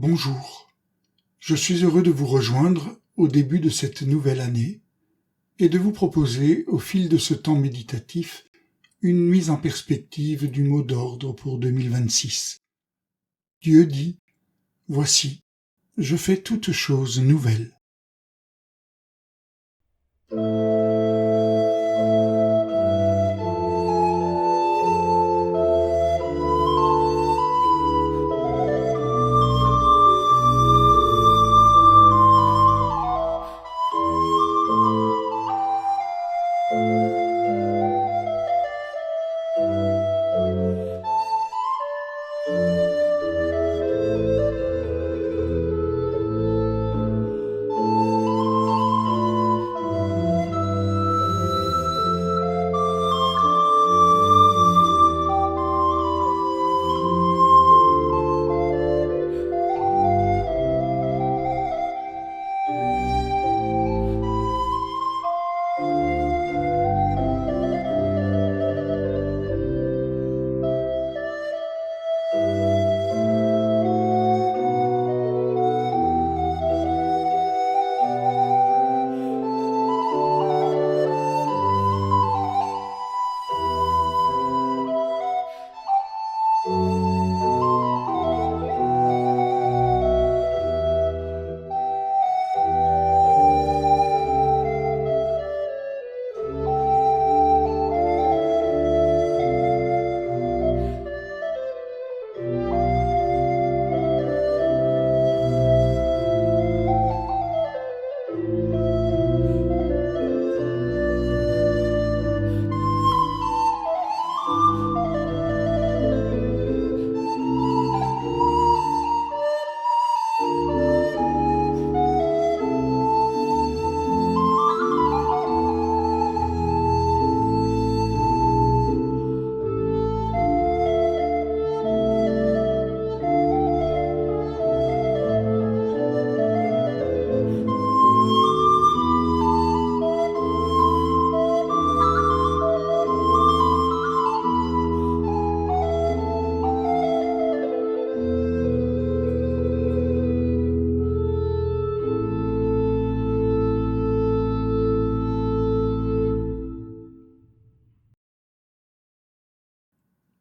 Bonjour, je suis heureux de vous rejoindre au début de cette nouvelle année et de vous proposer, au fil de ce temps méditatif, une mise en perspective du mot d'ordre pour 2026. Dieu dit, « Voici, je fais toutes choses nouvelles. »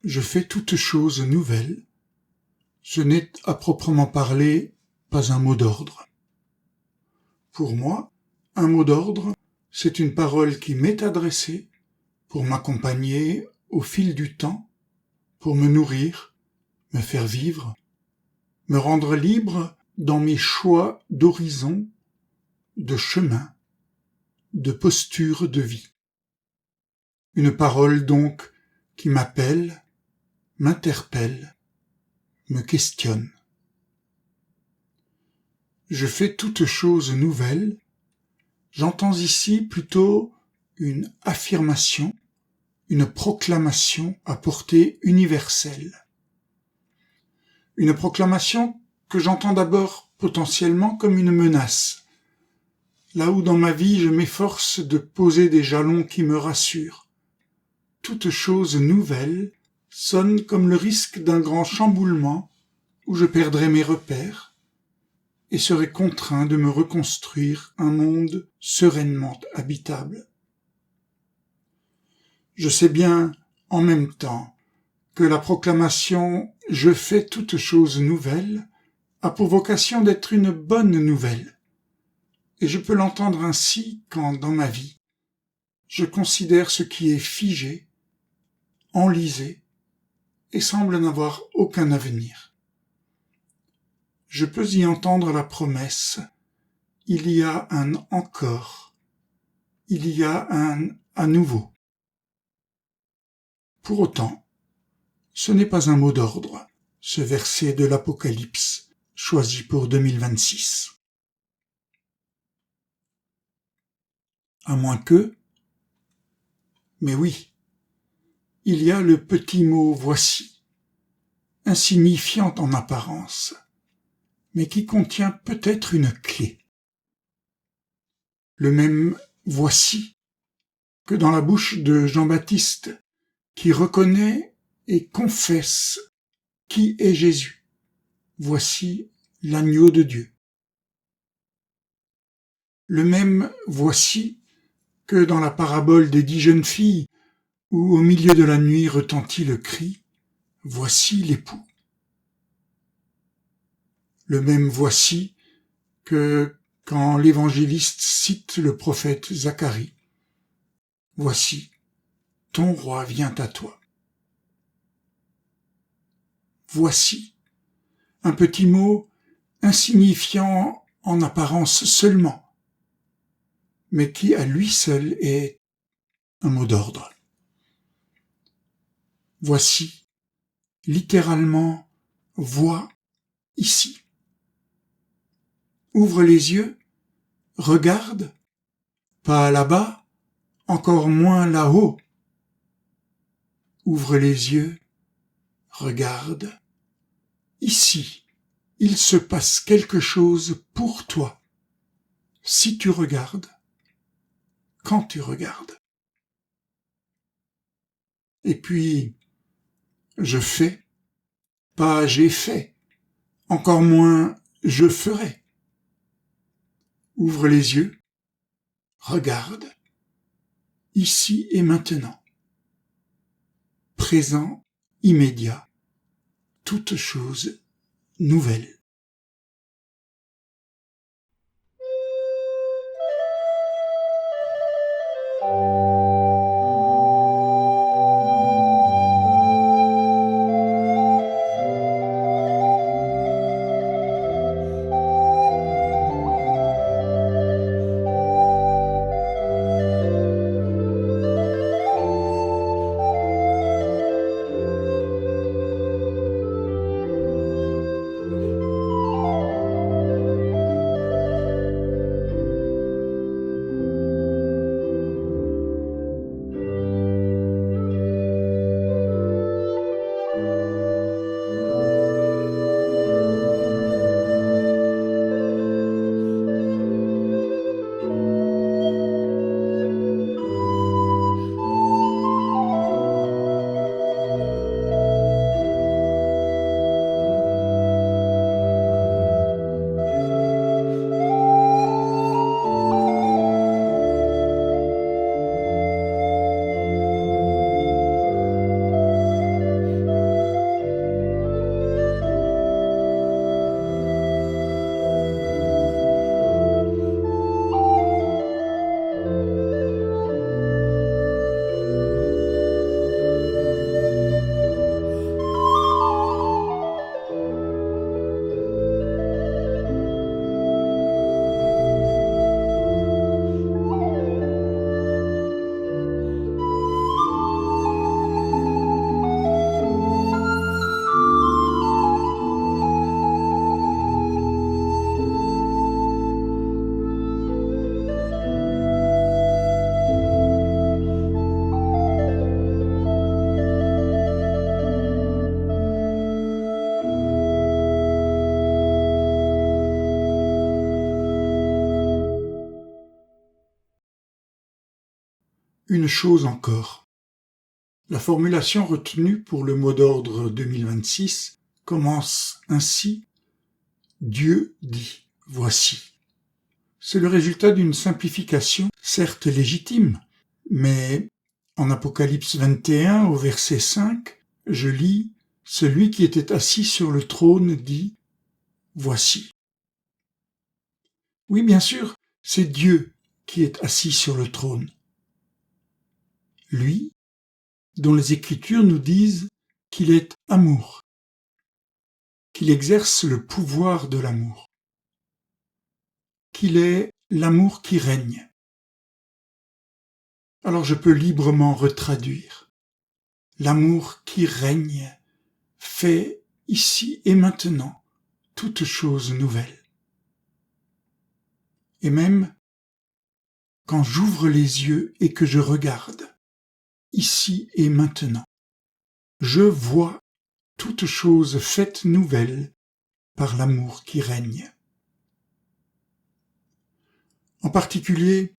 Je fais toutes choses nouvelles. Ce n'est à proprement parler pas un mot d'ordre. Pour moi, un mot d'ordre, c'est une parole qui m'est adressée pour m'accompagner au fil du temps, pour me nourrir, me faire vivre, me rendre libre dans mes choix d'horizon, de chemin, de posture de vie. Une parole donc qui m'appelle, m'interpelle, me questionne. Je fais toutes choses nouvelles. J'entends ici plutôt une affirmation, une proclamation à portée universelle. Une proclamation que j'entends d'abord potentiellement comme une menace, là où dans ma vie je m'efforce de poser des jalons qui me rassurent. Toute chose nouvelle sonne comme le risque d'un grand chamboulement où je perdrai mes repères et serai contraint de me reconstruire un monde sereinement habitable. Je sais bien, en même temps, que la proclamation « Je fais toutes choses nouvelles » a pour vocation d'être une bonne nouvelle, et je peux l'entendre ainsi quand, dans ma vie, je considère ce qui est figé, enlisé, et semble n'avoir aucun avenir. Je peux y entendre la promesse « Il y a un encore, il y a un à nouveau ». Pour autant, ce n'est pas un mot d'ordre, ce verset de l'Apocalypse choisi pour 2026. À moins que, mais oui, il y a le petit mot « voici », insignifiant en apparence, mais qui contient peut-être une clé. Le même « voici » que dans la bouche de Jean-Baptiste, qui reconnaît et confesse qui est Jésus. Voici l'agneau de Dieu. Le même voici que dans la parabole des 10 jeunes filles, où au milieu de la nuit retentit le cri « Voici l'époux ». Le même voici que quand l'évangéliste cite le prophète Zacharie. « Voici, ton roi vient à toi ». Voici, un petit mot insignifiant en apparence seulement, mais qui à lui seul est un mot d'ordre. Voici, littéralement, vois ici. Ouvre les yeux, regarde, pas là-bas, encore moins là-haut. Ouvre les yeux, regarde, ici, il se passe quelque chose pour toi, si tu regardes, quand tu regardes. Et puis, je fais, pas j'ai fait, encore moins je ferai. Ouvre les yeux, regarde, ici et maintenant. Présent, immédiat, toute chose nouvelle. Une chose encore. La formulation retenue pour le mot d'ordre 2026 commence ainsi « Dieu dit, voici ». C'est le résultat d'une simplification, certes légitime, mais en Apocalypse 21 au verset 5, je lis « Celui qui était assis sur le trône dit, voici ». Oui, bien sûr, c'est Dieu qui est assis sur le trône. Lui, dont les Écritures nous disent qu'il est amour, qu'il exerce le pouvoir de l'amour, qu'il est l'amour qui règne. Alors je peux librement retraduire. L'amour qui règne fait ici et maintenant toute chose nouvelle. Et même quand j'ouvre les yeux et que je regarde, ici et maintenant, je vois toute chose faite nouvelle par l'amour qui règne. En particulier,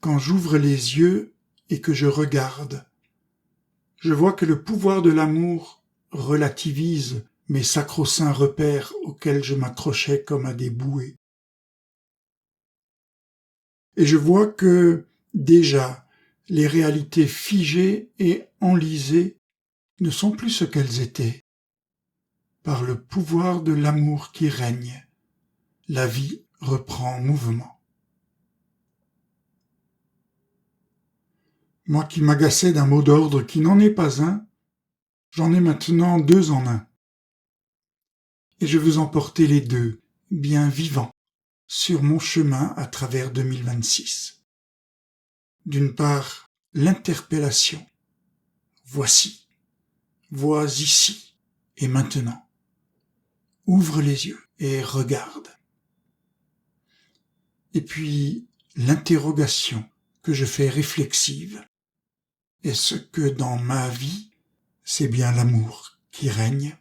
quand j'ouvre les yeux et que je regarde, je vois que le pouvoir de l'amour relativise mes sacro-saints repères auxquels je m'accrochais comme à des bouées. Et je vois que, déjà, les réalités figées et enlisées ne sont plus ce qu'elles étaient. Par le pouvoir de l'amour qui règne, la vie reprend mouvement. Moi qui m'agaçais d'un mot d'ordre qui n'en est pas un, j'en ai maintenant 2 en un. Et je veux emporter les 2, bien vivants, sur mon chemin à travers 2026. D'une part, l'interpellation. Voici, vois ici et maintenant. Ouvre les yeux et regarde. Et puis, l'interrogation que je fais réflexive. Est-ce que dans ma vie, c'est bien l'amour qui règne ?